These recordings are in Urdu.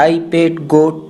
iPad Go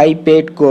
iPad Go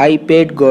iPad Go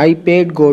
iPad Go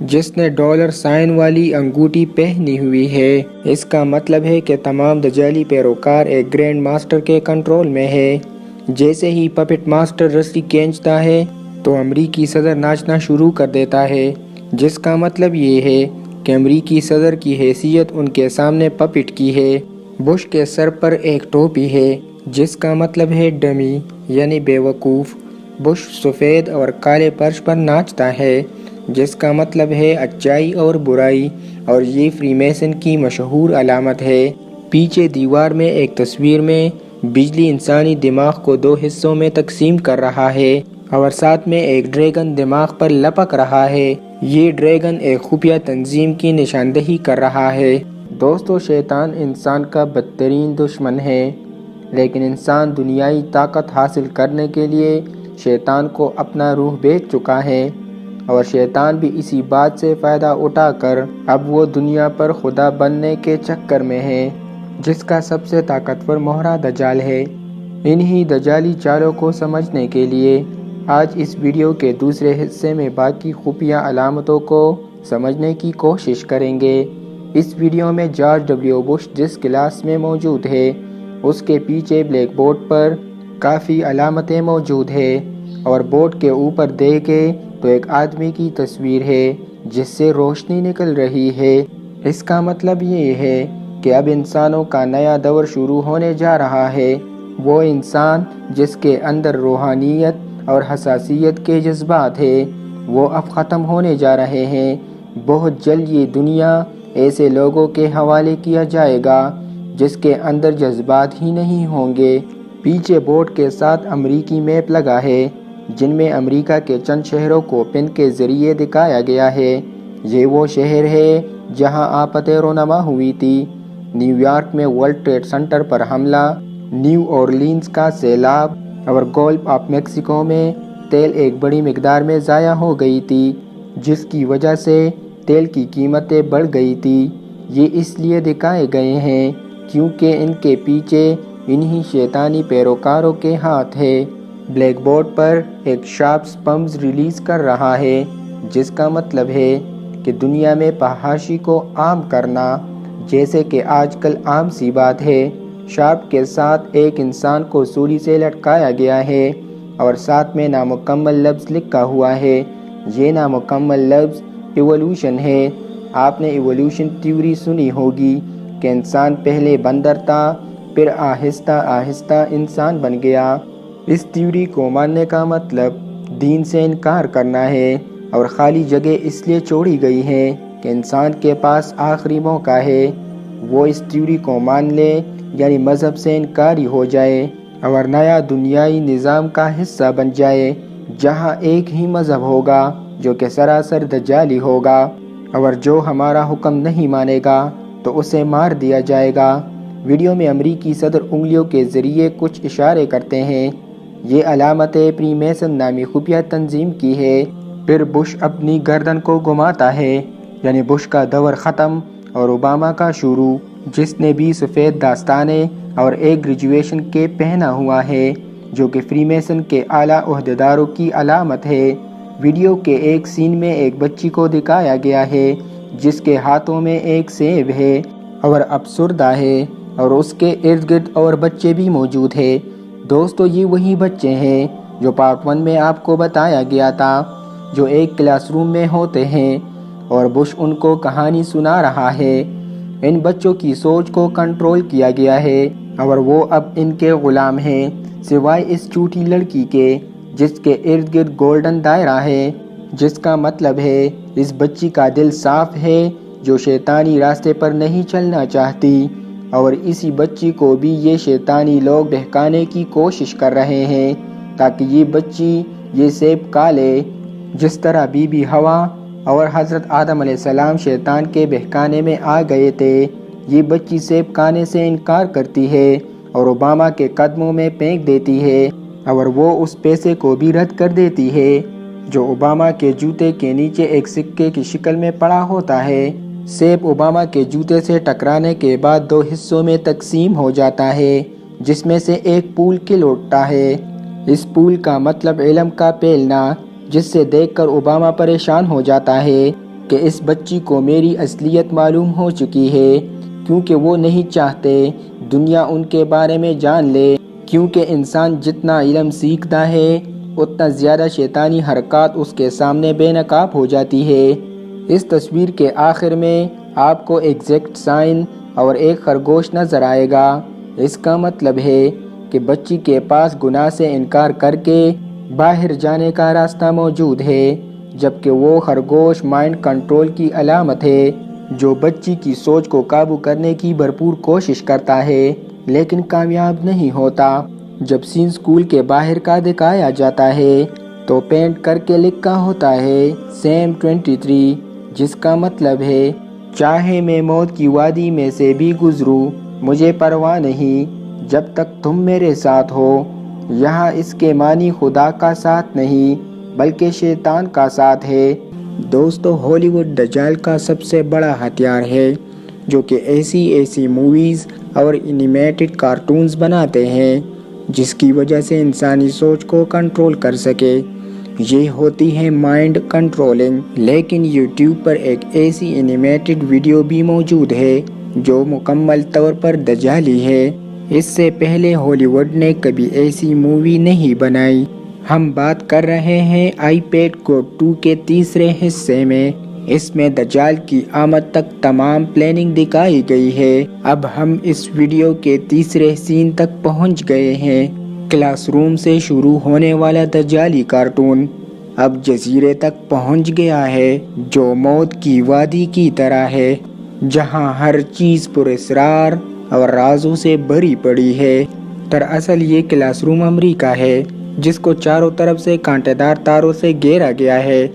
جس نے ڈالر سائن والی انگوٹھی پہنی ہوئی ہے۔ اس کا مطلب ہے کہ تمام دجالی پیروکار ایک گرینڈ ماسٹر کے کنٹرول میں ہے۔ جیسے ہی پپٹ ماسٹر رسی کھینچتا ہے تو امریکی صدر ناچنا شروع کر دیتا ہے، جس کا مطلب یہ ہے کہ امریکی صدر کی حیثیت ان کے سامنے پپٹ کی ہے۔ بش کے سر پر ایک ٹوپی ہے جس کا مطلب ہے ڈمی یعنی بیوقوف۔ بش سفید اور کالے فرش پر ناچتا ہے جس کا مطلب ہے اچائی اور برائی، اور یہ فری میسن کی مشہور علامت ہے۔ پیچھے دیوار میں ایک تصویر میں بجلی انسانی دماغ کو دو حصوں میں تقسیم کر رہا ہے اور ساتھ میں ایک ڈریگن دماغ پر لپک رہا ہے۔ یہ ڈریگن ایک خفیہ تنظیم کی نشاندہی کر رہا ہے۔ دوستو، شیطان انسان کا بدترین دشمن ہے، لیکن انسان دنیائی طاقت حاصل کرنے کے لیے شیطان کو اپنا روح بیچ چکا ہے، اور شیطان بھی اسی بات سے فائدہ اٹھا کر اب وہ دنیا پر خدا بننے کے چکر میں ہے، جس کا سب سے طاقتور مہرہ دجال ہے۔ انہی دجالی چالوں کو سمجھنے کے لیے آج اس ویڈیو کے دوسرے حصے میں باقی خفیہ علامتوں کو سمجھنے کی کوشش کریں گے۔ اس ویڈیو میں جارج ڈبلیو بش جس کلاس میں موجود ہے اس کے پیچھے بلیک بورڈ پر کافی علامتیں موجود ہیں، اور بورڈ کے اوپر دیکھیں تو ایک آدمی کی تصویر ہے جس سے روشنی نکل رہی ہے۔ اس کا مطلب یہ ہے کہ اب انسانوں کا نیا دور شروع ہونے جا رہا ہے۔ وہ انسان جس کے اندر روحانیت اور حساسیت کے جذبات ہیں، وہ اب ختم ہونے جا رہے ہیں۔ بہت جلد یہ دنیا ایسے لوگوں کے حوالے کیا جائے گا جس کے اندر جذبات ہی نہیں ہوں گے۔ پیچھے بورڈ کے ساتھ امریکی میپ لگا ہے جن میں امریکہ کے چند شہروں کو پن کے ذریعے دکھایا گیا ہے۔ یہ وہ شہر ہے جہاں آفت رونما ہوئی تھی: نیو یارک میں ورلڈ ٹریڈ سینٹر پر حملہ، نیو اورلینز کا سیلاب، اور گولف آف میکسیکو میں تیل ایک بڑی مقدار میں ضائع ہو گئی تھی جس کی وجہ سے تیل کی قیمتیں بڑھ گئی تھی۔ یہ اس لیے دکھائے گئے ہیں کیونکہ ان کے پیچھے انہی شیطانی پیروکاروں کے ہاتھ ہے۔ بلیک بورڈ پر ایک شارپس پمز ریلیز کر رہا ہے جس کا مطلب ہے کہ دنیا میں فحاشی کو عام کرنا، جیسے کہ آج کل عام سی بات ہے۔ شارپ کے ساتھ ایک انسان کو سولی سے لٹکایا گیا ہے اور ساتھ میں نامکمل لفظ لکھا ہوا ہے۔ یہ نامکمل لفظ ایوولوشن ہے۔ آپ نے ایوولوشن تھیوری سنی ہوگی کہ انسان پہلے بندر تھا، پھر آہستہ آہستہ انسان بن گیا۔ اس تھیوری کو ماننے کا مطلب دین سے انکار کرنا ہے، اور خالی جگہ اس لیے چھوڑی گئی ہے کہ انسان کے پاس آخری موقع ہے وہ اس تھیوری کو مان لے، یعنی مذہب سے انکاری ہو جائے اور نیا دنیائی نظام کا حصہ بن جائے جہاں ایک ہی مذہب ہوگا جو کہ سراسر دجالی ہوگا، اور جو ہمارا حکم نہیں مانے گا تو اسے مار دیا جائے گا۔ ویڈیو میں امریکی صدر انگلیوں کے ذریعے کچھ اشارے کرتے ہیں۔ یہ علامتیں فری میسن نامی خفیہ تنظیم کی ہے۔ پھر بش اپنی گردن کو گھماتا ہے، یعنی بش کا دور ختم اور اوباما کا شروع، جس نے بھی سفید دستانے اور ایک گریجویشن کیپ پہنا ہوا ہے جو کہ فری میسن کے اعلیٰ عہدیداروں کی علامت ہے۔ ویڈیو کے ایک سین میں ایک بچی کو دکھایا گیا ہے جس کے ہاتھوں میں ایک سیب ہے اور افسردہ ہے، اور اس کے ارد گرد اور بچے بھی موجود ہیں۔ دوستو، یہ وہی بچے ہیں جو پارٹ 1 میں آپ کو بتایا گیا تھا، جو ایک کلاس روم میں ہوتے ہیں اور بش ان کو کہانی سنا رہا ہے۔ ان بچوں کی سوچ کو کنٹرول کیا گیا ہے اور وہ اب ان کے غلام ہیں، سوائے اس جھوٹی لڑکی کے جس کے ارد گرد گولڈن دائرہ ہے، جس کا مطلب ہے اس بچی کا دل صاف ہے جو شیطانی راستے پر نہیں چلنا چاہتی، اور اسی بچی کو بھی یہ شیطانی لوگ بہکانے کی کوشش کر رہے ہیں تاکہ یہ بچی یہ سیب کھا لے، جس طرح بی بی ہوا اور حضرت آدم علیہ السلام شیطان کے بہکانے میں آ گئے تھے۔ یہ بچی سیب کھانے سے انکار کرتی ہے اور اوباما کے قدموں میں پھینک دیتی ہے، اور وہ اس پیسے کو بھی رد کر دیتی ہے جو اوباما کے جوتے کے نیچے ایک سکے کی شکل میں پڑا ہوتا ہے۔ سیب اوباما کے جوتے سے ٹکرانے کے بعد دو حصوں میں تقسیم ہو جاتا ہے جس میں سے ایک پھول کھل اٹھتا ہے۔ اس پھول کا مطلب علم کا پھیلنا، جس سے دیکھ کر اوباما پریشان ہو جاتا ہے کہ اس بچی کو میری اصلیت معلوم ہو چکی ہے، کیونکہ وہ نہیں چاہتے دنیا ان کے بارے میں جان لے، کیونکہ انسان جتنا علم سیکھتا ہے اتنا زیادہ شیطانی حرکات اس کے سامنے بے نقاب ہو جاتی ہے۔ اس تصویر کے آخر میں آپ کو ایگزیکٹ سائن اور ایک خرگوش نظر آئے گا۔ اس کا مطلب ہے کہ بچی کے پاس گناہ سے انکار کر کے باہر جانے کا راستہ موجود ہے، جبکہ وہ خرگوش مائنڈ کنٹرول کی علامت ہے جو بچی کی سوچ کو قابو کرنے کی بھرپور کوشش کرتا ہے لیکن کامیاب نہیں ہوتا۔ جب سین اسکول کے باہر کا دکھایا جاتا ہے تو پینٹ کر کے لکھا ہوتا ہے سیم 23، جس کا مطلب ہے چاہے میں موت کی وادی میں سے بھی گزروں مجھے پرواہ نہیں جب تک تم میرے ساتھ ہو۔ یہاں اس کے معنی خدا کا ساتھ نہیں بلکہ شیطان کا ساتھ ہے۔ دوستو، ہالی ووڈ دجال کا سب سے بڑا ہتھیار ہے جو کہ ایسی موویز اور اینیمیٹڈ کارٹونز بناتے ہیں جس کی وجہ سے انسانی سوچ کو کنٹرول کر سکے۔ یہ ہوتی ہے مائنڈ کنٹرولنگ۔ لیکن یوٹیوب پر ایک ایسی اینیمیٹڈ ویڈیو بھی موجود ہے جو مکمل طور پر دجالی ہے۔ اس سے پہلے ہالی ووڈ نے کبھی ایسی مووی نہیں بنائی۔ ہم بات کر رہے ہیں آئی پیڈ گو 2 کے تیسرے حصے میں۔ اس میں دجال کی آمد تک تمام پلاننگ دکھائی گئی ہے۔ اب ہم اس ویڈیو کے تیسرے سین تک پہنچ گئے ہیں۔ کلاس روم سے شروع ہونے والا دجالی کارٹون اب جزیرے تک پہنچ گیا ہے جو موت کی وادی کی طرح ہے، جہاں ہر چیز پر اسرار اور رازوں سے بھری پڑی ہے۔ دراصل یہ کلاس روم امریکہ ہے جس کو چاروں طرف سے کانٹے دار تاروں سے گھیرا گیا ہے،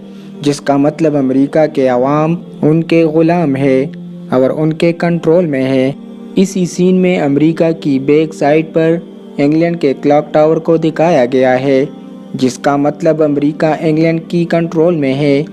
جس کا مطلب امریکہ کے عوام ان کے غلام ہے اور ان کے کنٹرول میں ہے۔ اسی سین میں امریکہ کی بیک سائڈ پر انگلینڈ کے کلاک ٹاور کو دکھایا گیا ہے، جس کا مطلب امریکہ انگلینڈ کی کنٹرول میں ہے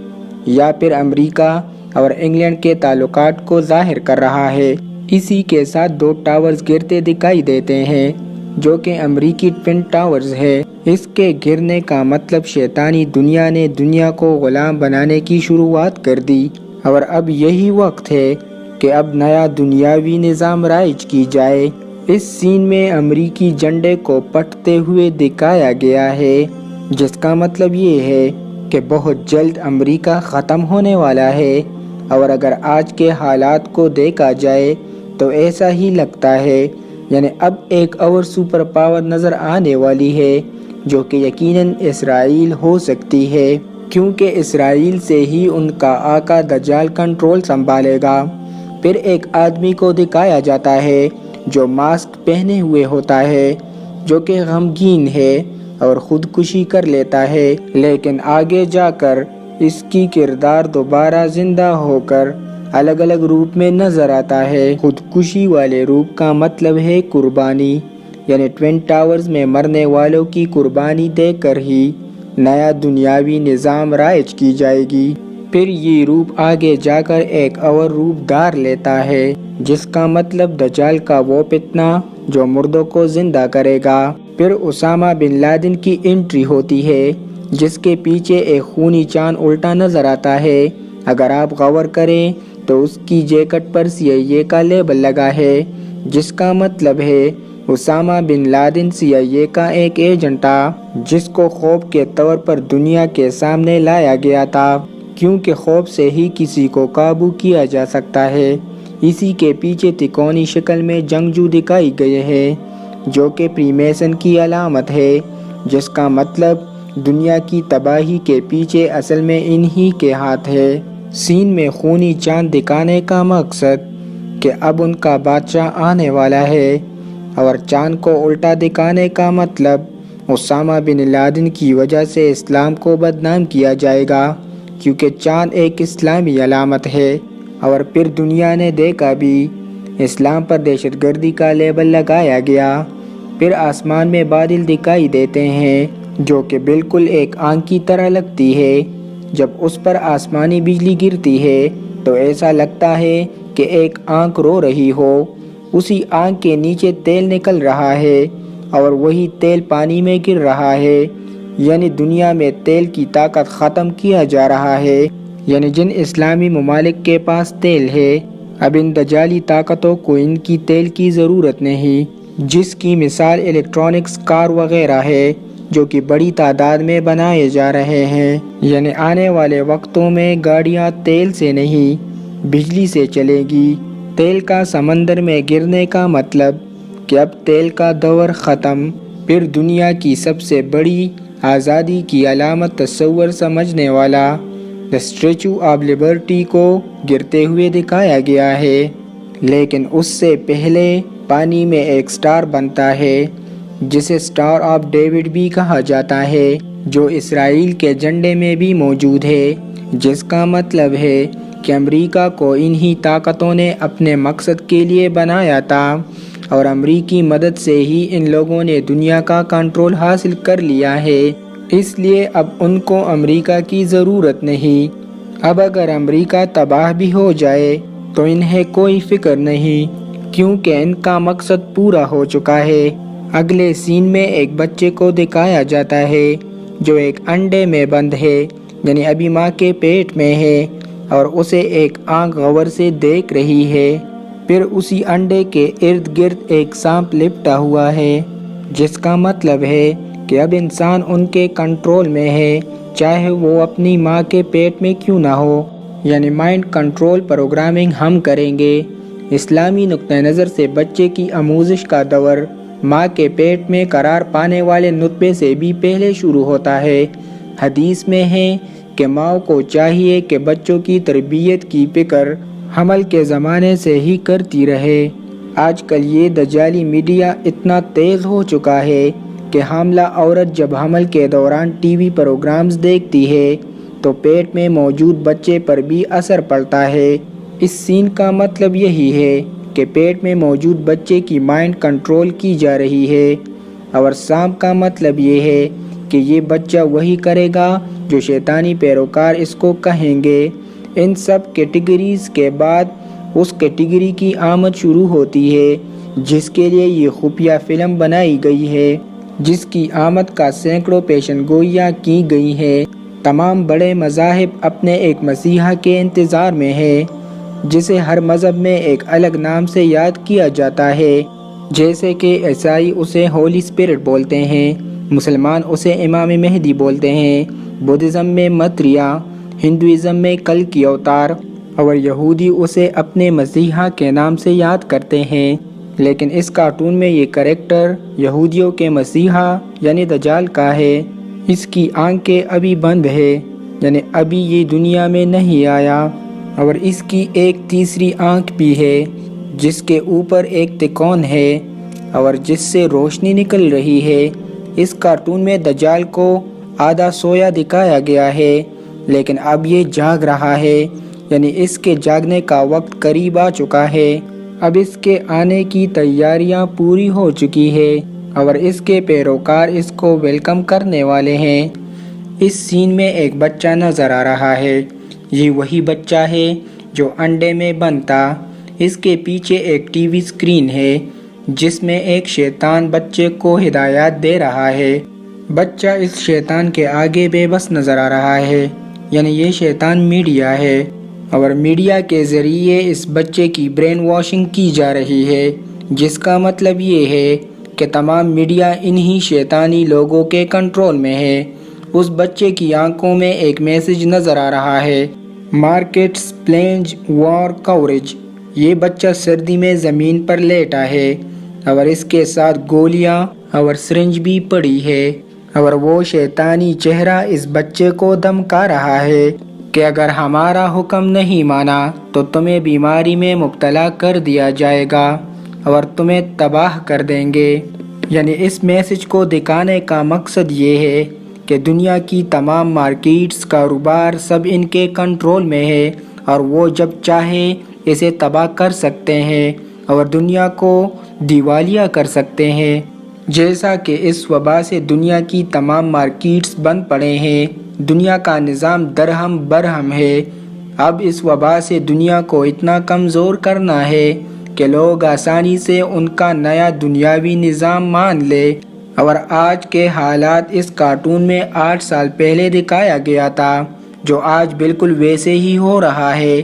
یا پھر امریکہ اور انگلینڈ کے تعلقات کو ظاہر کر رہا ہے۔ اسی کے ساتھ 2 ٹاورز گرتے دکھائی دیتے ہیں جو کہ امریکی ٹوین ٹاورز ہے۔ اس کے گرنے کا مطلب شیطانی دنیا نے دنیا کو غلام بنانے کی شروعات کر دی اور اب یہی وقت ہے کہ اب نیا دنیاوی نظام رائج کی جائے۔ اس سین میں امریکی جھنڈے کو پٹتے ہوئے دکھایا گیا ہے، جس کا مطلب یہ ہے کہ بہت جلد امریکہ ختم ہونے والا ہے، اور اگر آج کے حالات کو دیکھا جائے تو ایسا ہی لگتا ہے، یعنی اب ایک اور سپر پاور نظر آنے والی ہے جو کہ یقیناً اسرائیل ہو سکتی ہے، کیونکہ اسرائیل سے ہی ان کا آقا دجال کنٹرول سنبھالے گا۔ پھر ایک آدمی کو دکھایا جاتا ہے جو ماسک پہنے ہوئے ہوتا ہے، جو کہ غمگین ہے اور خودکشی کر لیتا ہے، لیکن آگے جا کر اس کی کردار دوبارہ زندہ ہو کر الگ الگ روپ میں نظر آتا ہے۔ خودکشی والے روپ کا مطلب ہے قربانی، یعنی ٹوین ٹاورز میں مرنے والوں کی قربانی دے کر ہی نیا دنیاوی نظام رائج کی جائے گی۔ پھر یہ روپ آگے جا کر ایک اور روپ دھار لیتا ہے، جس کا مطلب دجال کا وہ فتنہ جو مردوں کو زندہ کرے گا۔ پھر اسامہ بن لادن کی انٹری ہوتی ہے، جس کے پیچھے ایک خونی چاند الٹا نظر آتا ہے۔ اگر آپ غور کریں تو اس کی جیکٹ پر CIA کا لیبل لگا ہے، جس کا مطلب ہے اسامہ بن لادن CIA کا ایک ایجنٹ تھا جس کو خوف کے طور پر دنیا کے سامنے لایا گیا تھا، کیونکہ خوف سے ہی کسی کو قابو کیا جا سکتا ہے۔ اسی کے پیچھے تکونی شکل میں جنگجو دکھائی گئے ہیں جو کہ پری میسن کی علامت ہے، جس کا مطلب دنیا کی تباہی کے پیچھے اصل میں انہی کے ہاتھ ہے۔ سین میں خونی چاند دکھانے کا مقصد کہ اب ان کا بادشاہ آنے والا ہے، اور چاند کو الٹا دکھانے کا مطلب اسامہ بن لادن کی وجہ سے اسلام کو بدنام کیا جائے گا، کیونکہ چاند ایک اسلامی علامت ہے۔ اور پھر دنیا نے دیکھا بھی، اسلام پر دہشت گردی کا لیبل لگایا گیا۔ پھر آسمان میں بادل دکھائی دیتے ہیں جو کہ بالکل ایک آنکھ کی طرح لگتی ہے۔ جب اس پر آسمانی بجلی گرتی ہے تو ایسا لگتا ہے کہ ایک آنکھ رو رہی ہو۔ اسی آنکھ کے نیچے تیل نکل رہا ہے اور وہی تیل پانی میں گر رہا ہے، یعنی دنیا میں تیل کی طاقت ختم کیا جا رہا ہے۔ یعنی جن اسلامی ممالک کے پاس تیل ہے، اب ان دجالی طاقتوں کو ان کی تیل کی ضرورت نہیں، جس کی مثال الیکٹرانکس کار وغیرہ ہے جو کہ بڑی تعداد میں بنائے جا رہے ہیں۔ یعنی آنے والے وقتوں میں گاڑیاں تیل سے نہیں بجلی سے چلے گی۔ تیل کا سمندر میں گرنے کا مطلب کہ اب تیل کا دور ختم۔ پھر دنیا کی سب سے بڑی آزادی کی علامت تصور سمجھنے والا اسٹیچو آف لبرٹی کو گرتے ہوئے دکھایا گیا ہے، لیکن اس سے پہلے پانی میں ایک سٹار بنتا ہے جسے سٹار آف ڈیوڈ بھی کہا جاتا ہے، جو اسرائیل کے جھنڈے میں بھی موجود ہے، جس کا مطلب ہے کہ امریکہ کو انہی طاقتوں نے اپنے مقصد کے لیے بنایا تھا اور امریکی مدد سے ہی ان لوگوں نے دنیا کا کنٹرول حاصل کر لیا ہے۔ اس لیے اب ان کو امریکہ کی ضرورت نہیں۔ اب اگر امریکہ تباہ بھی ہو جائے تو انہیں کوئی فکر نہیں، کیونکہ ان کا مقصد پورا ہو چکا ہے۔ اگلے سین میں ایک بچے کو دکھایا جاتا ہے جو ایک انڈے میں بند ہے، یعنی ابھی ماں کے پیٹ میں ہے، اور اسے ایک آنکھ غور سے دیکھ رہی ہے۔ پھر اسی انڈے کے ارد گرد ایک سانپ لپٹا ہوا ہے، جس کا مطلب ہے کہ اب انسان ان کے کنٹرول میں ہے، چاہے وہ اپنی ماں کے پیٹ میں کیوں نہ ہو۔ یعنی مائنڈ کنٹرول پروگرامنگ ہم کریں گے۔ اسلامی نقطہ نظر سے بچے کی آموزش کا دور ماں کے پیٹ میں قرار پانے والے نطفے سے بھی پہلے شروع ہوتا ہے۔ حدیث میں ہے کہ ماں کو چاہیے کہ بچوں کی تربیت کی فکر حمل کے زمانے سے ہی کرتی رہے۔ آج کل یہ دجالی میڈیا اتنا تیز ہو چکا ہے کہ حاملہ عورت جب حمل کے دوران ٹی وی پروگرامز دیکھتی ہے تو پیٹ میں موجود بچے پر بھی اثر پڑتا ہے۔ اس سین کا مطلب یہی ہے کہ پیٹ میں موجود بچے کی مائنڈ کنٹرول کی جا رہی ہے، اور سانپ کا مطلب یہ ہے کہ یہ بچہ وہی کرے گا جو شیطانی پیروکار اس کو کہیں گے۔ ان سب کیٹیگریز کے بعد اس کیٹیگری کی آمد شروع ہوتی ہے جس کے لیے یہ خفیہ فلم بنائی گئی ہے، جس کی آمد کا سینکڑوں پیشن گوئیاں کی گئی ہیں۔ تمام بڑے مذاہب اپنے ایک مسیحا کے انتظار میں ہے، جسے ہر مذہب میں ایک الگ نام سے یاد کیا جاتا ہے، جیسے کہ عیسائی اسے ہولی اسپرٹ بولتے ہیں، مسلمان اسے امام مہدی بولتے ہیں، بدھزم میں متریا، ہندوازم میں کل کی اوتار، اور یہودی اسے اپنے مسیحا کے نام سے یاد کرتے ہیں۔ لیکن اس کارٹون میں یہ کریکٹر یہودیوں کے مسیحا یعنی دجال کا ہے۔ اس کی آنکھیں ابھی بند ہے، یعنی ابھی یہ دنیا میں نہیں آیا، اور اس کی ایک تیسری آنکھ بھی ہے جس کے اوپر ایک تکون ہے اور جس سے روشنی نکل رہی ہے۔ اس کارٹون میں دجال کو آدھا سویا دکھایا گیا ہے، لیکن اب یہ جاگ رہا ہے، یعنی اس کے جاگنے کا وقت قریب آ چکا ہے۔ اب اس کے آنے کی تیاریاں پوری ہو چکی ہے اور اس کے پیروکار اس کو ویلکم کرنے والے ہیں۔ اس سین میں ایک بچہ نظر آ رہا ہے، یہ وہی بچہ ہے جو انڈے میں بند تھا۔ اس کے پیچھے ایک ٹی وی اسکرین ہے جس میں ایک شیطان بچے کو ہدایات دے رہا ہے۔ بچہ اس شیطان کے آگے بے بس نظر آ رہا ہے، یعنی یہ شیطان میڈیا ہے، اور میڈیا کے ذریعے اس بچے کی برین واشنگ کی جا رہی ہے، جس کا مطلب یہ ہے کہ تمام میڈیا انہی شیطانی لوگوں کے کنٹرول میں ہے۔ اس بچے کی آنکھوں میں ایک میسج نظر آ رہا ہے، مارکیٹس پلینج وار کوریج۔ یہ بچہ سردی میں زمین پر لیٹا ہے اور اس کے ساتھ گولیاں اور سرنج بھی پڑی ہے، اور وہ شیطانی چہرہ اس بچے کو دھمکا رہا ہے کہ اگر ہمارا حکم نہیں مانا تو تمہیں بیماری میں مبتلا کر دیا جائے گا اور تمہیں تباہ کر دیں گے۔ یعنی اس میسج کو دکھانے کا مقصد یہ ہے کہ دنیا کی تمام مارکیٹس، کاروبار سب ان کے کنٹرول میں ہے، اور وہ جب چاہے اسے تباہ کر سکتے ہیں اور دنیا کو دیوالیہ کر سکتے ہیں۔ جیسا کہ اس وبا سے دنیا کی تمام مارکیٹس بند پڑے ہیں، دنیا کا نظام درہم برہم ہے۔ اب اس وبا سے دنیا کو اتنا کمزور کرنا ہے کہ لوگ آسانی سے ان کا نیا دنیاوی نظام مان لے، اور آج کے حالات اس کارٹون میں 8 سال پہلے دکھایا گیا تھا جو آج بالکل ویسے ہی ہو رہا ہے۔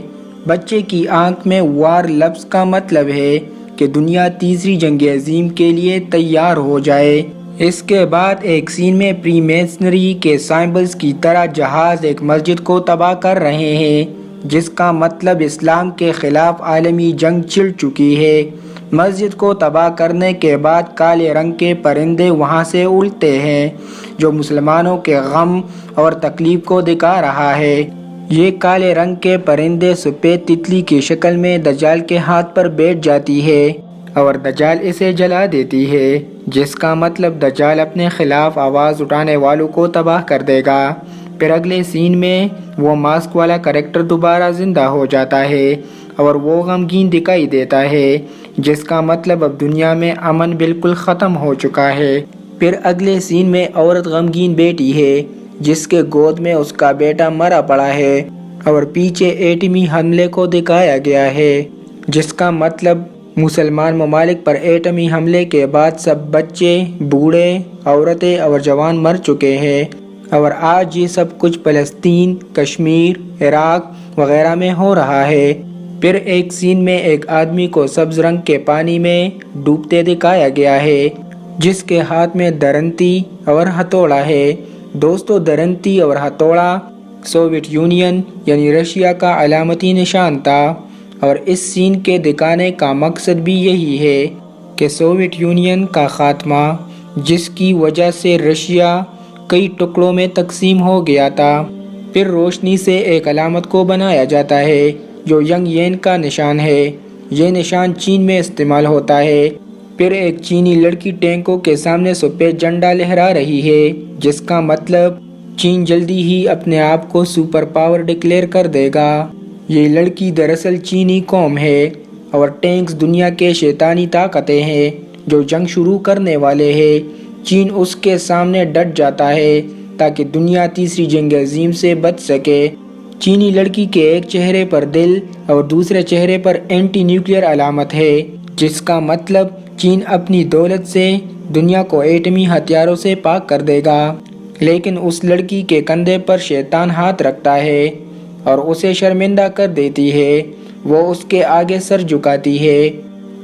بچے کی آنکھ میں وار لفظ کا مطلب ہے کہ دنیا تیسری جنگ عظیم کے لیے تیار ہو جائے۔ اس کے بعد ایک سین میں پری میسنری کے سائمبلز کی طرح جہاز ایک مسجد کو تباہ کر رہے ہیں، جس کا مطلب اسلام کے خلاف عالمی جنگ چھڑ چکی ہے۔ مسجد کو تباہ کرنے کے بعد کالے رنگ کے پرندے وہاں سے اڑتے ہیں، جو مسلمانوں کے غم اور تکلیف کو دکھا رہا ہے۔ یہ کالے رنگ کے پرندے سفید تتلی کی شکل میں دجال کے ہاتھ پر بیٹھ جاتی ہے اور دجال اسے جلا دیتی ہے، جس کا مطلب دجال اپنے خلاف آواز اٹھانے والوں کو تباہ کر دے گا۔ پھر اگلے سین میں وہ ماسک والا کریکٹر دوبارہ زندہ ہو جاتا ہے اور وہ غمگین دکھائی دیتا ہے، جس کا مطلب اب دنیا میں امن بالکل ختم ہو چکا ہے۔ پھر اگلے سین میں عورت غمگین بیٹی ہے جس کے گود میں اس کا بیٹا مرا پڑا ہے اور پیچھے ایٹمی حملے کو دکھایا گیا ہے، جس کا مطلب مسلمان ممالک پر ایٹمی حملے کے بعد سب بچے، بوڑھے، عورتیں اور جوان مر چکے ہیں، اور آج یہ سب کچھ فلسطین، کشمیر، عراق وغیرہ میں ہو رہا ہے۔ پھر ایک سین میں ایک آدمی کو سبز رنگ کے پانی میں ڈوبتے دکھایا گیا ہے، جس کے ہاتھ میں درنتی اور ہتھوڑا ہے۔ دوستو، درنتی اور ہتھوڑا سوویت یونین یعنی رشیا کا علامتی نشان تھا، اور اس سین کے دکھانے کا مقصد بھی یہی ہے کہ سوویت یونین کا خاتمہ، جس کی وجہ سے رشیا کئی ٹکڑوں میں تقسیم ہو گیا تھا۔ پھر روشنی سے ایک علامت کو بنایا جاتا ہے جو ینگ یین کا نشان ہے۔ یہ نشان چین میں استعمال ہوتا ہے۔ پھر ایک چینی لڑکی ٹینکوں کے سامنے سفید جھنڈا لہرا رہی ہے، جس کا مطلب چین جلدی ہی اپنے آپ کو سپر پاور ڈکلیئر کر دے گا۔ یہ لڑکی دراصل چینی قوم ہے، اور ٹینکس دنیا کے شیطانی طاقتیں ہیں جو جنگ شروع کرنے والے ہیں۔ چین اس کے سامنے ڈٹ جاتا ہے تاکہ دنیا تیسری جنگ عظیم سے بچ سکے۔ چینی لڑکی کے ایک چہرے پر دل اور دوسرے چہرے پر اینٹی نیوکلیئر علامت ہے، جس کا مطلب چین اپنی دولت سے دنیا کو ایٹمی ہتھیاروں سے پاک کر دے گا۔ لیکن اس لڑکی کے کندھے پر شیطان ہاتھ رکھتا ہے اور اسے شرمندہ کر دیتی ہے۔ وہ اس کے آگے سر جھکاتی ہے،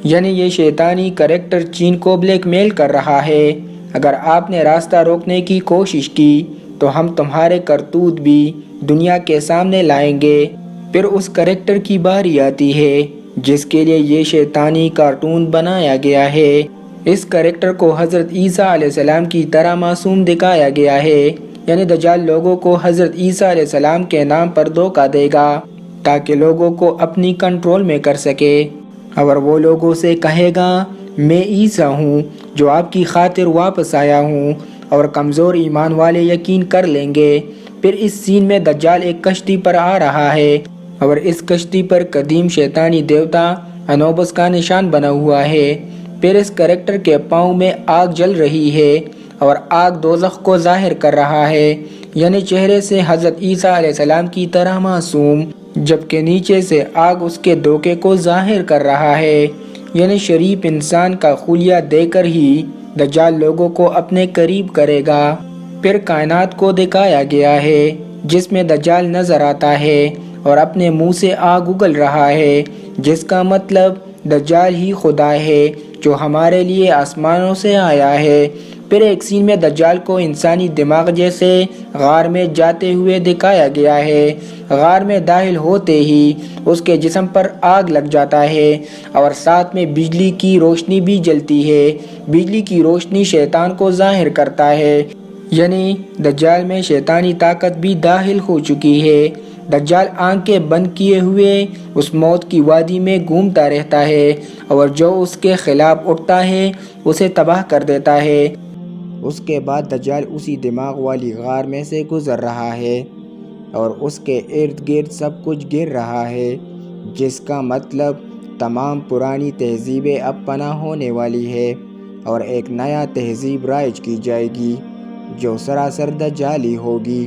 یعنی یہ شیطانی کریکٹر چین کو بلیک میل کر رہا ہے۔ اگر آپ نے راستہ روکنے کی کوشش کی تو ہم تمہارے کرتوت بھی دنیا کے سامنے لائیں گے۔ پھر اس کریکٹر کی باری آتی ہے جس کے لیے یہ شیطانی کارٹون بنایا گیا ہے۔ اس کریکٹر کو حضرت عیسیٰ علیہ السلام کی طرح معصوم دکھایا گیا ہے، یعنی دجال لوگوں کو حضرت عیسیٰ علیہ السلام کے نام پر دھوکہ دے گا تاکہ لوگوں کو اپنی کنٹرول میں کر سکے، اور وہ لوگوں سے کہے گا میں عیسیٰ ہوں جو آپ کی خاطر واپس آیا ہوں، اور کمزور ایمان والے یقین کر لیں گے۔ پھر اس سین میں دجال ایک کشتی پر آ رہا ہے، اور اس کشتی پر قدیم شیطانی دیوتا انوبس کا نشان بنا ہوا ہے۔ پھر اس کریکٹر کے پاؤں میں آگ جل رہی ہے، اور آگ دوزخ کو ظاہر کر رہا ہے، یعنی چہرے سے حضرت عیسیٰ علیہ السلام کی طرح معصوم، جبکہ نیچے سے آگ اس کے دھوکے کو ظاہر کر رہا ہے، یعنی شریف انسان کا خلیہ دے کر ہی دجال لوگوں کو اپنے قریب کرے گا۔ پھر کائنات کو دکھایا گیا ہے جس میں دجال نظر آتا ہے اور اپنے منہ سے آگ اگل رہا ہے، جس کا مطلب دجال ہی خدا ہے جو ہمارے لیے آسمانوں سے آیا ہے۔ پھر ایک سین میں دجال کو انسانی دماغ جیسے غار میں جاتے ہوئے دکھایا گیا ہے۔ غار میں داخل ہوتے ہی اس کے جسم پر آگ لگ جاتا ہے، اور ساتھ میں بجلی کی روشنی بھی جلتی ہے۔ بجلی کی روشنی شیطان کو ظاہر کرتا ہے، یعنی دجال میں شیطانی طاقت بھی داخل ہو چکی ہے۔ دجال آنکھیں بند کیے ہوئے اس موت کی وادی میں گھومتا رہتا ہے، اور جو اس کے خلاف اٹھتا ہے اسے تباہ کر دیتا ہے۔ اس کے بعد دجال اسی دماغ والی غار میں سے گزر رہا ہے، اور اس کے ارد گرد سب کچھ گر رہا ہے، جس کا مطلب تمام پرانی تہذیبیں اب پناہ ہونے والی ہے، اور ایک نیا تہذیب رائج کی جائے گی جو سراسر دجالی ہوگی۔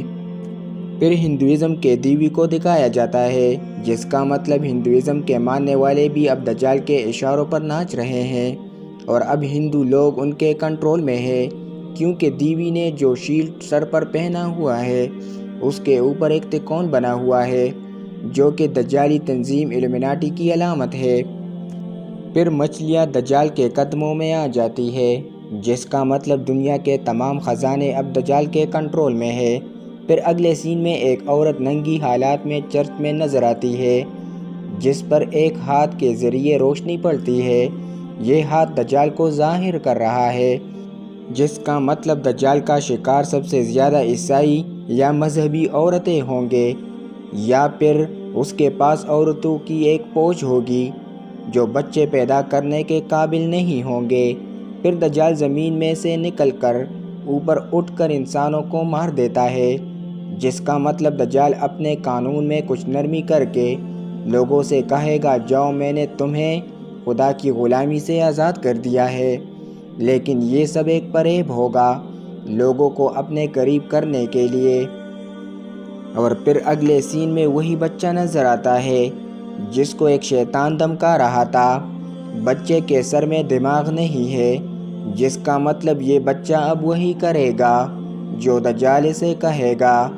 پھر ہندوازم کے دیوی کو دکھایا جاتا ہے، جس کا مطلب ہندوازم کے ماننے والے بھی اب دجال کے اشاروں پر ناچ رہے ہیں، اور اب ہندو لوگ ان کے کنٹرول میں ہے، کیونکہ دیوی نے جو شیلڈ سر پر پہنا ہوا ہے اس کے اوپر ایک تکون بنا ہوا ہے جو کہ دجالی تنظیم ایلومیناٹی کی علامت ہے۔ پھر مچھلیاں دجال کے قدموں میں آ جاتی ہے، جس کا مطلب دنیا کے تمام خزانے اب دجال کے کنٹرول میں ہے۔ پھر اگلے سین میں ایک عورت ننگی حالات میں چرچ میں نظر آتی ہے، جس پر ایک ہاتھ کے ذریعے روشنی پڑتی ہے۔ یہ ہاتھ دجال کو ظاہر کر رہا ہے، جس کا مطلب دجال کا شکار سب سے زیادہ عیسائی یا مذہبی عورتیں ہوں گے، یا پھر اس کے پاس عورتوں کی ایک فوج ہوگی جو بچے پیدا کرنے کے قابل نہیں ہوں گے۔ پھر دجال زمین میں سے نکل کر اوپر اٹھ کر انسانوں کو مار دیتا ہے، جس کا مطلب دجال اپنے قانون میں کچھ نرمی کر کے لوگوں سے کہے گا، جاؤ میں نے تمہیں خدا کی غلامی سے آزاد کر دیا ہے۔ لیکن یہ سب ایک فریب ہوگا لوگوں کو اپنے قریب کرنے کے لیے۔ اور پھر اگلے سین میں وہی بچہ نظر آتا ہے جس کو ایک شیطان دھمکا رہا تھا۔ بچے کے سر میں دماغ نہیں ہے، جس کا مطلب یہ بچہ اب وہی کرے گا جو دجال اسے کہے گا،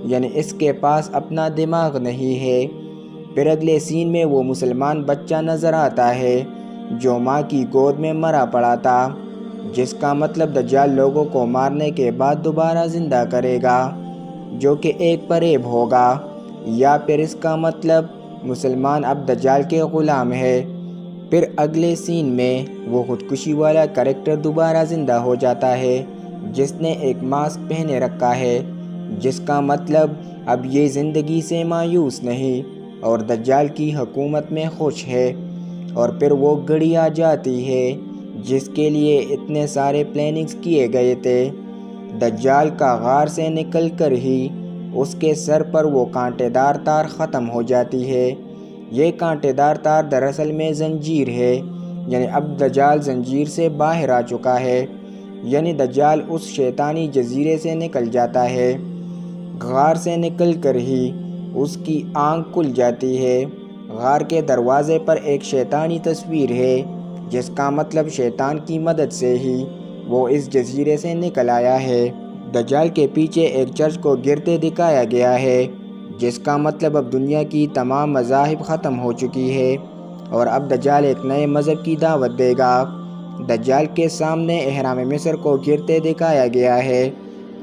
یعنی اس کے پاس اپنا دماغ نہیں ہے۔ پھر اگلے سین میں وہ مسلمان بچہ نظر آتا ہے جو ماں کی گود میں مرا پڑا تھا، جس کا مطلب دجال لوگوں کو مارنے کے بعد دوبارہ زندہ کرے گا، جو کہ ایک فریب ہوگا، یا پھر اس کا مطلب مسلمان اب دجال کے غلام ہے۔ پھر اگلے سین میں وہ خودکشی والا کریکٹر دوبارہ زندہ ہو جاتا ہے، جس نے ایک ماسک پہنے رکھا ہے، جس کا مطلب اب یہ زندگی سے مایوس نہیں اور دجال کی حکومت میں خوش ہے۔ اور پھر وہ گھڑی آ جاتی ہے جس کے لیے اتنے سارے پلاننگز کیے گئے تھے۔ دجال کا غار سے نکل کر ہی اس کے سر پر وہ کانٹے دار تار ختم ہو جاتی ہے۔ یہ کانٹے دار تار دراصل میں زنجیر ہے، یعنی اب دجال زنجیر سے باہر آ چکا ہے، یعنی دجال اس شیطانی جزیرے سے نکل جاتا ہے۔ غار سے نکل کر ہی اس کی آنکھ کھل جاتی ہے۔ غار کے دروازے پر ایک شیطانی تصویر ہے، جس کا مطلب شیطان کی مدد سے ہی وہ اس جزیرے سے نکل آیا ہے۔ دجال کے پیچھے ایک چرچ کو گرتے دکھایا گیا ہے، جس کا مطلب اب دنیا کی تمام مذاہب ختم ہو چکی ہے اور اب دجال ایک نئے مذہب کی دعوت دے گا۔ دجال کے سامنے اہرام مصر کو گرتے دکھایا گیا ہے،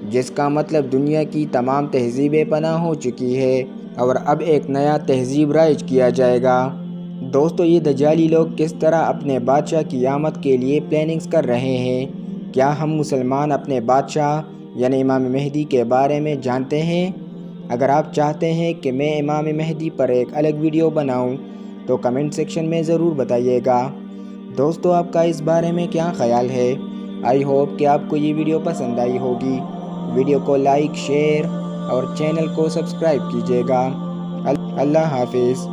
جس کا مطلب دنیا کی تمام تہذیبیں پناہ ہو چکی ہے اور اب ایک نیا تہذیب رائج کیا جائے گا۔ دوستو، یہ دجالی لوگ کس طرح اپنے بادشاہ کی آمد کے لیے پلاننگز کر رہے ہیں؟ کیا ہم مسلمان اپنے بادشاہ یعنی امام مہدی کے بارے میں جانتے ہیں؟ اگر آپ چاہتے ہیں کہ میں امام مہدی پر ایک الگ ویڈیو بناؤں تو کمنٹ سیکشن میں ضرور بتائیے گا۔ دوستو، آپ کا اس بارے میں کیا خیال ہے؟ آئی ہوپ کہ آپ کو یہ ویڈیو پسند آئی ہوگی۔ ویڈیو کو لائک، شیئر اور چینل کو سبسکرائب کیجیے گا۔ اللہ حافظ۔